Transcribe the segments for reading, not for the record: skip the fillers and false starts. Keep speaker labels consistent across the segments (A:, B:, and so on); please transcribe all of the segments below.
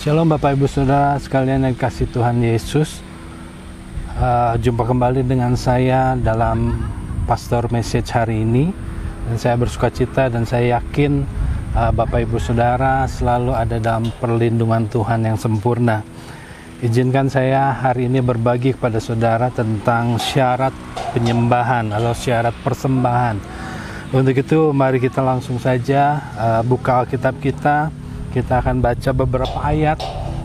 A: Shalom Bapak Ibu Saudara sekalian yang kasih Tuhan Yesus. Jumpa kembali dengan saya dalam Pastor Message hari ini. Dan saya bersuka cita dan saya yakin Bapak Ibu Saudara selalu ada dalam perlindungan Tuhan yang sempurna. Izinkan saya hari ini berbagi kepada saudara tentang syarat penyembahan atau syarat persembahan. Untuk itu mari kita langsung saja buka Alkitab kita. Kita akan baca beberapa ayat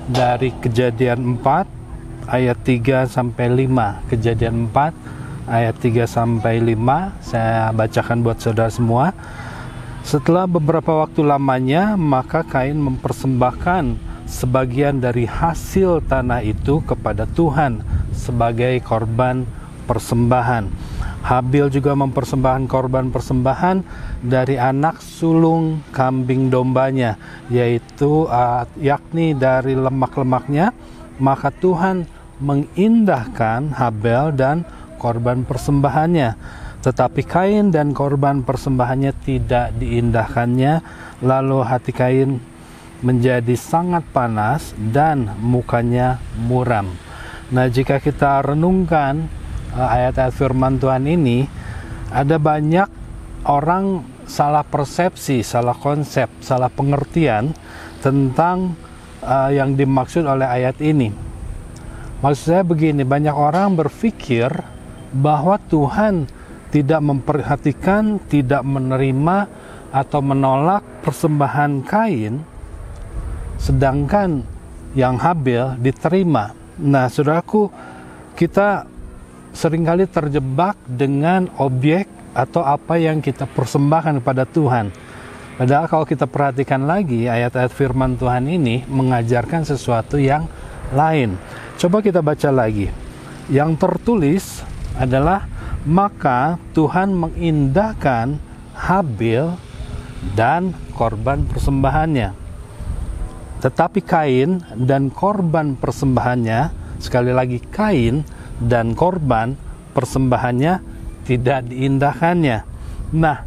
A: dari Kejadian 4 ayat 3 sampai 5. Kejadian 4 ayat 3 sampai 5 saya bacakan buat saudara semua. Setelah beberapa waktu lamanya, maka Kain mempersembahkan sebagian dari hasil tanah itu kepada Tuhan sebagai korban persembahan. Habil juga mempersembahkan korban persembahan dari anak sulung kambing dombanya, yaitu yakni dari lemak-lemaknya. Maka Tuhan mengindahkan Habel dan korban persembahannya, tetapi Kain dan korban persembahannya tidak diindahkannya. Lalu hati Kain menjadi sangat panas dan mukanya muram. Nah, jika kita renungkan ayat-ayat firman Tuhan ini, ada banyak orang salah persepsi, salah konsep, salah pengertian tentang yang dimaksud oleh ayat ini. Maksud saya begini, banyak orang berpikir bahwa Tuhan tidak memperhatikan, tidak menerima atau menolak persembahan Kain, sedangkan yang Habel diterima. Nah, saudaraku, kita seringkali terjebak dengan objek atau apa yang kita persembahkan kepada Tuhan. Padahal kalau kita perhatikan lagi, ayat-ayat firman Tuhan ini mengajarkan sesuatu yang lain. Coba kita baca lagi. Yang tertulis adalah, maka Tuhan mengindahkan Habil dan korban persembahannya. Tetapi Kain dan korban persembahannya, sekali lagi Kain dan korban persembahannya tidak diindahkannya. Nah,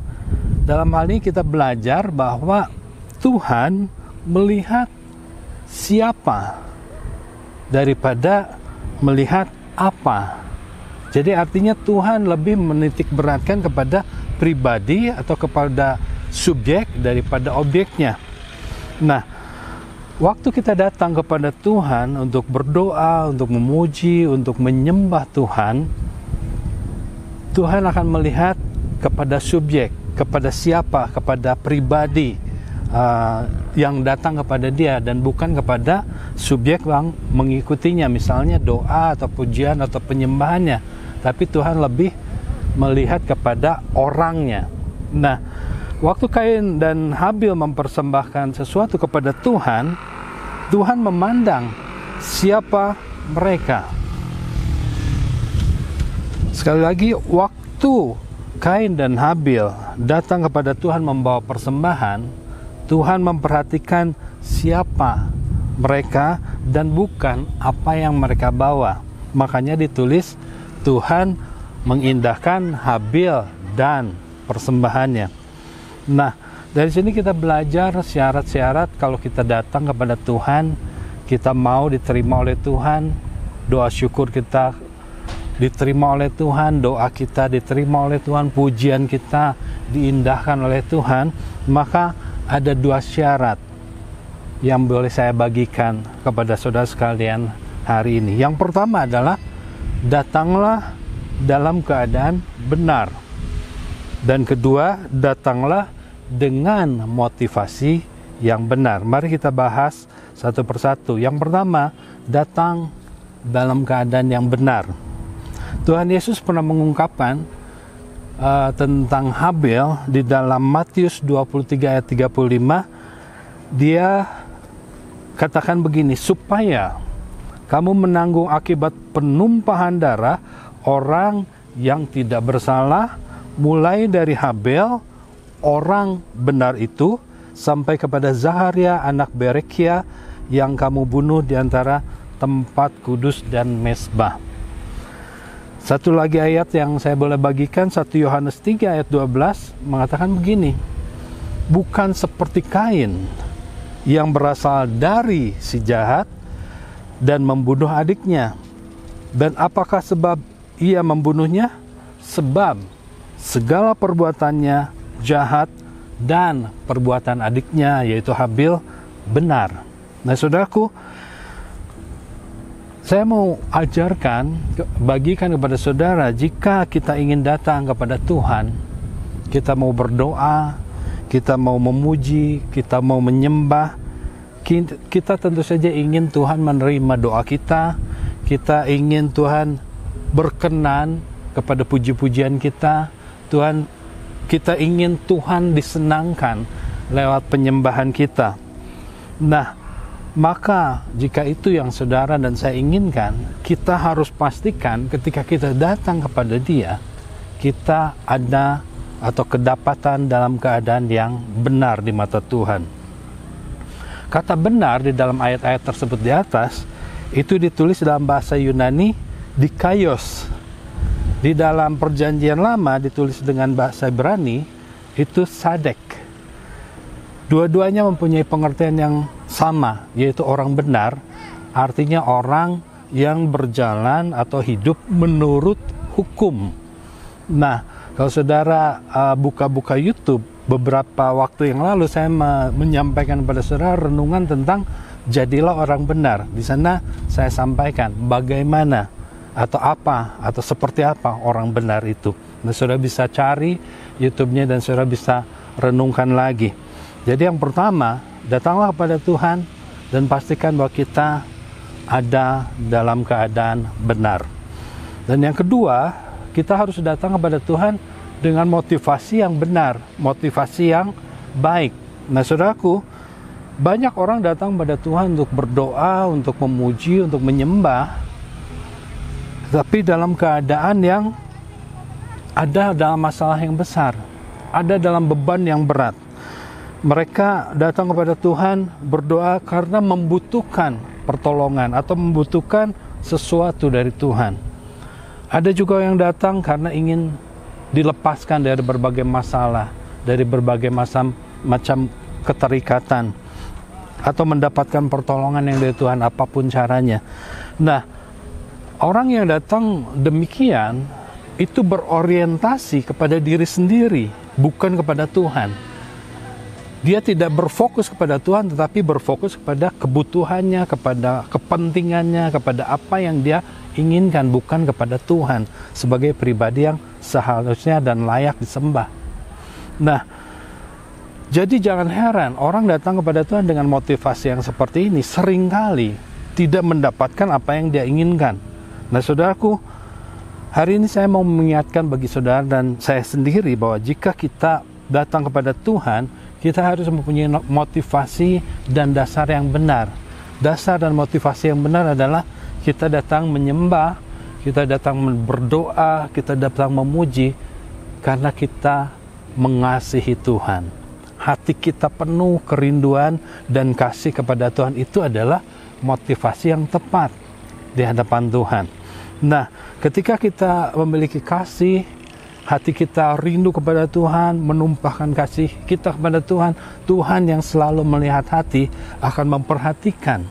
A: dalam hal ini kita belajar bahwa Tuhan melihat siapa daripada melihat apa. Jadi artinya Tuhan lebih menitik beratkan kepada pribadi atau kepada subjek daripada objeknya. Nah, waktu kita datang kepada Tuhan untuk berdoa, untuk memuji, untuk menyembah Tuhan, Tuhan akan melihat kepada subjek, kepada siapa, kepada pribadi yang datang kepada Dia, dan bukan kepada subjek yang mengikutinya, misalnya doa atau pujian atau penyembahannya. Tapi Tuhan lebih melihat kepada orangnya. Nah, waktu Kain dan Habil mempersembahkan sesuatu kepada Tuhan, Tuhan memandang siapa mereka. Sekali lagi, waktu Kain dan Habil datang kepada Tuhan membawa persembahan, Tuhan memperhatikan siapa mereka dan bukan apa yang mereka bawa. Makanya ditulis Tuhan mengindahkan Habil dan persembahannya. Nah, dari sini kita belajar syarat-syarat kalau kita datang kepada Tuhan, kita mau diterima oleh Tuhan, doa syukur kita diterima oleh Tuhan, doa kita diterima oleh Tuhan, pujian kita diindahkan oleh Tuhan, maka ada dua syarat yang boleh saya bagikan kepada saudara sekalian hari ini. Yang pertama adalah, datanglah dalam keadaan benar. Dan kedua, datanglah dengan motivasi yang benar. Mari kita bahas satu persatu. Yang pertama, datang dalam keadaan yang benar. Tuhan Yesus pernah mengungkapkan tentang Habel di dalam Matius 23 ayat 35. Dia katakan begini, supaya kamu menanggung akibat penumpahan darah orang yang tidak bersalah, mulai dari Habel orang benar itu, sampai kepada Zaharia anak Berekia yang kamu bunuh di antara tempat kudus dan mesbah. Satu lagi ayat yang saya boleh bagikan, 1 Yohanes 3 ayat 12 mengatakan begini, bukan seperti Kain yang berasal dari si jahat dan membunuh adiknya. Dan apakah sebab ia membunuhnya? Sebab segala perbuatannya jahat dan perbuatan adiknya yaitu Habil benar. Nah saudaraku, saya mau ajarkan, bagikan kepada saudara, jika kita ingin datang kepada Tuhan, kita mau berdoa, kita mau memuji, kita mau menyembah, kita tentu saja ingin Tuhan menerima doa kita, kita ingin Tuhan berkenan kepada puji-pujian kita, kita ingin Tuhan disenangkan lewat penyembahan kita. Nah, maka jika itu yang saudara dan saya inginkan, kita harus pastikan ketika kita datang kepada Dia, kita ada atau kedapatan dalam keadaan yang benar di mata Tuhan. Kata benar di dalam ayat-ayat tersebut di atas, itu ditulis dalam bahasa Yunani dikaios. Di dalam perjanjian lama ditulis dengan bahasa Ibrani, itu sadek. Dua-duanya mempunyai pengertian yang sama, yaitu orang benar, artinya orang yang berjalan atau hidup menurut hukum. Nah, kalau saudara buka-buka YouTube, beberapa waktu yang lalu saya menyampaikan kepada saudara renungan tentang jadilah orang benar. Di sana saya sampaikan bagaimana atau apa atau seperti apa orang benar itu. Nah, saudara bisa cari YouTube-nya dan saudara bisa renungkan lagi. Jadi yang pertama, datanglah kepada Tuhan dan pastikan bahwa kita ada dalam keadaan benar. Dan yang kedua, kita harus datang kepada Tuhan dengan motivasi yang benar, motivasi yang baik. Nah, saudaraku, banyak orang datang pada Tuhan untuk berdoa, untuk memuji, untuk menyembah, tapi dalam keadaan yang ada dalam masalah yang besar, ada dalam beban yang berat. Mereka datang kepada Tuhan berdoa karena membutuhkan pertolongan atau membutuhkan sesuatu dari Tuhan. Ada juga yang datang karena ingin dilepaskan dari berbagai masalah, dari berbagai macam keterikatan, atau mendapatkan pertolongan yang dari Tuhan apapun caranya. Nah, orang yang datang demikian itu berorientasi kepada diri sendiri, bukan kepada Tuhan. Dia tidak berfokus kepada Tuhan, tetapi berfokus kepada kebutuhannya, kepada kepentingannya, kepada apa yang dia inginkan, bukan kepada Tuhan sebagai pribadi yang seharusnya dan layak disembah. Nah, jadi jangan heran orang datang kepada Tuhan dengan motivasi yang seperti ini seringkali tidak mendapatkan apa yang dia inginkan. Nah, saudaraku, hari ini saya mau mengingatkan bagi saudara dan saya sendiri bahwa jika kita datang kepada Tuhan, kita harus mempunyai motivasi dan dasar yang benar. Dasar dan motivasi yang benar adalah kita datang menyembah, kita datang berdoa, kita datang memuji karena kita mengasihi Tuhan. Hati kita penuh kerinduan dan kasih kepada Tuhan, itu adalah motivasi yang tepat di hadapan Tuhan. Nah, ketika kita memiliki kasih, hati kita rindu kepada Tuhan, menumpahkan kasih kita kepada Tuhan, Tuhan yang selalu melihat hati akan memperhatikan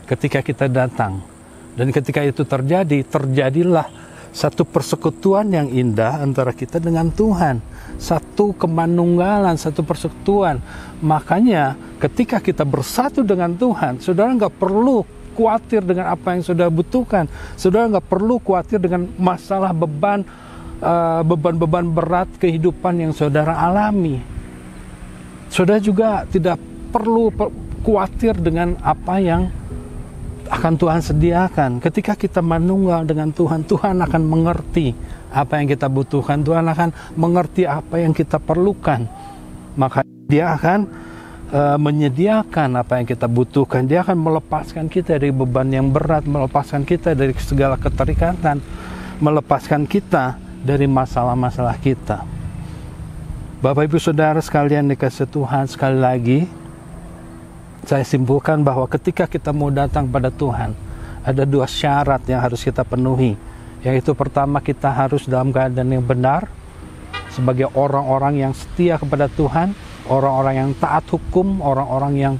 A: ketika kita datang. Dan ketika itu terjadilah satu persekutuan yang indah antara kita dengan Tuhan. Satu kemanunggalan, satu persekutuan. Makanya ketika kita bersatu dengan Tuhan, saudara nggak perlu khawatir dengan apa yang saudara butuhkan. Saudara nggak perlu khawatir dengan masalah beban-beban berat kehidupan yang saudara alami. Saudara juga tidak perlu khawatir dengan apa yang akan Tuhan sediakan. Ketika kita menunggal dengan Tuhan, Tuhan akan mengerti apa yang kita butuhkan. Tuhan akan mengerti apa yang kita perlukan. Maka Dia akan menyediakan apa yang kita butuhkan. Dia akan melepaskan kita dari beban yang berat, melepaskan kita dari segala keterikatan, melepaskan kita dari masalah-masalah kita. Bapak Ibu Saudara sekalian dikasih Tuhan, sekali lagi saya simpulkan bahwa ketika kita mau datang pada Tuhan, ada dua syarat yang harus kita penuhi. Yaitu pertama, kita harus dalam keadaan yang benar sebagai orang-orang yang setia kepada Tuhan, orang-orang yang taat hukum, orang-orang yang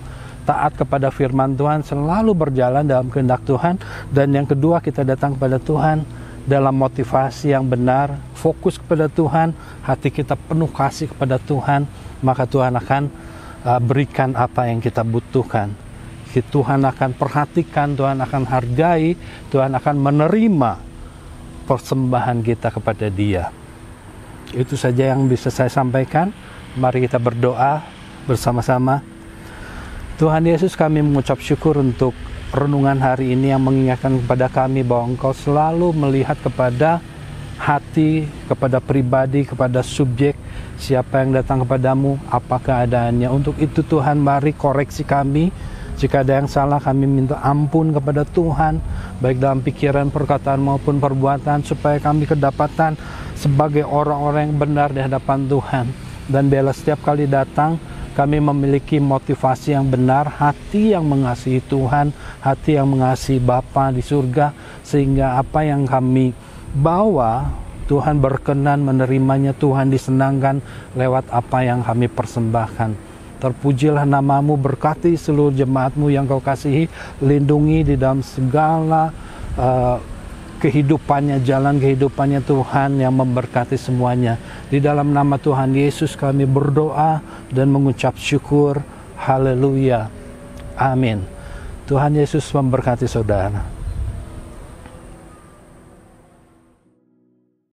A: taat kepada firman Tuhan, selalu berjalan dalam kehendak Tuhan. Dan yang kedua, kita datang kepada Tuhan dalam motivasi yang benar, fokus kepada Tuhan, hati kita penuh kasih kepada Tuhan, maka Tuhan akan berikan apa yang kita butuhkan. Tuhan akan perhatikan, Tuhan akan hargai, Tuhan akan menerima persembahan kita kepada Dia. Itu saja yang bisa saya sampaikan. Mari kita berdoa bersama-sama. Tuhan Yesus, kami mengucap syukur untuk renungan hari ini yang mengingatkan kepada kami bahwa Engkau selalu melihat kepada hati, kepada pribadi, kepada subjek, siapa yang datang kepadamu, apa keadaannya. Untuk itu Tuhan, mari koreksi kami. Jika ada yang salah, kami minta ampun kepada Tuhan, baik dalam pikiran, perkataan maupun perbuatan, supaya kami kedapatan sebagai orang-orang yang benar di hadapan Tuhan. Dan biarlah setiap kali datang, kami memiliki motivasi yang benar, hati yang mengasihi Tuhan, hati yang mengasihi Bapa di surga, sehingga apa yang kami bawa, Tuhan berkenan menerimanya, Tuhan disenangkan lewat apa yang kami persembahkan. Terpujilah namamu, berkati seluruh jemaatmu yang kau kasihi, lindungi di dalam segala kehidupannya, jalan kehidupannya Tuhan yang memberkati semuanya. Di dalam nama Tuhan Yesus kami berdoa dan mengucap syukur. Haleluya. Amin. Tuhan Yesus memberkati saudara.